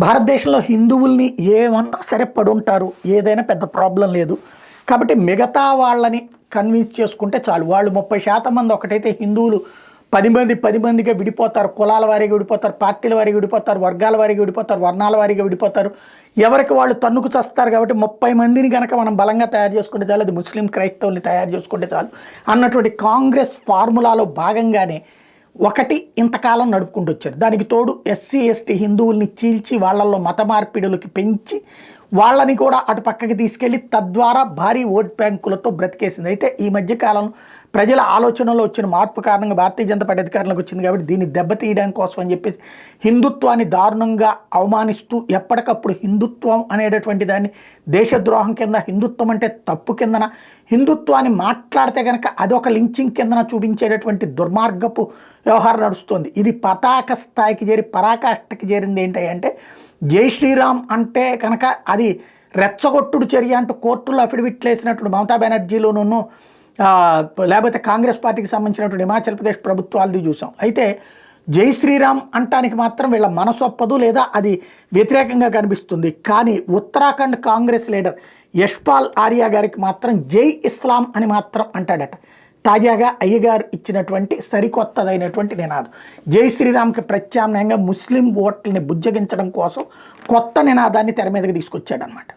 భారతదేశంలో హిందువుల్ని ఏమన్నా సరే పడుంటారు, ఏదైనా పెద్ద ప్రాబ్లం లేదు. కాబట్టి మిగతా వాళ్ళని కన్విన్స్ చేసుకుంటే చాలు. వాళ్ళు 30% మంది ఒకటైతే హిందువులు 10 మందిగా విడిపోతారు. కులాల వారీగా విడిపోతారు, పార్టీల వారీగా విడిపోతారు, వర్గాల వారీగా విడిపోతారు, వర్ణాల వారీగా విడిపోతారు. ఎవరికి వాళ్ళు తన్నుకు చస్తారు. కాబట్టి 30 మందిని కనుక మనం బలంగా తయారు చేసుకుంటే చాలు, అది ముస్లిం క్రైస్తవుల్ని తయారు చేసుకుంటే చాలు అన్నటువంటి కాంగ్రెస్ ఫార్ములాలో భాగంగానే ఒకటి ఇంతకాలం నడుపుకుంటూ వచ్చారు. దానికి తోడు ఎస్సీ ఎస్టీ హిందువుల్ని చీల్చి వాళ్ళల్లో మత మార్పిడులకి పెంచి వాళ్ళని కూడా అటు పక్కకి తీసుకెళ్ళి తద్వారా భారీ ఓట్ బ్యాంకులతో బ్రతికేసింది. అయితే ఈ మధ్యకాలం ప్రజల ఆలోచనలో వచ్చిన మార్పు కారణంగా భారతీయ జనతా పార్టీ అధికారంలోకి వచ్చింది. కాబట్టి దీన్ని దెబ్బతీయడం కోసం అని చెప్పేసి హిందుత్వాన్ని దారుణంగా అవమానిస్తూ ఎప్పటికప్పుడు హిందుత్వం అనేటటువంటి దాన్ని దేశద్రోహం కింద, హిందుత్వం అంటే తప్పు కిందన, హిందుత్వాన్ని మాట్లాడితే కనుక అదొక లించింగ్ కిందన చూపించేటటువంటి దుర్మార్గపు వ్యవహారం నడుస్తుంది. ఇది పతాక స్థాయికి చేరి పరాకాష్ఠకి చేరింది. ఏంటంటే జై శ్రీరామ్ అంటే కనుక అది రెచ్చగొట్టుడు చర్య అంటూ కోర్టులో అఫిడవిట్లు వేసినటువంటి మమతా బెనర్జీలోనూ లేకపోతే కాంగ్రెస్ పార్టీకి సంబంధించినటువంటి హిమాచల్ ప్రదేశ్ ప్రభుత్వాలది చూసాం. అయితే జై శ్రీరామ్ అంటానికి మాత్రం వీళ్ళ మనసొప్పదు, లేదా అది వ్యతిరేకంగా కనిపిస్తుంది. కానీ ఉత్తరాఖండ్ కాంగ్రెస్ లీడర్ యశ్పాల్ ఆర్యా గారికి మాత్రం జై ఇస్లాం అని మాత్రం అంటాడట. తాజాగా అయ్యగారు ఇచ్చినటువంటి సరికొత్తదైనటువంటి నినాదం జై శ్రీరామ్కి ప్రత్యామ్నాయంగా ముస్లిం ఓట్లని బుజ్జగించడం కోసం కొత్త నినాదాన్ని తెర మీదకి తీసుకొచ్చాడనమాట.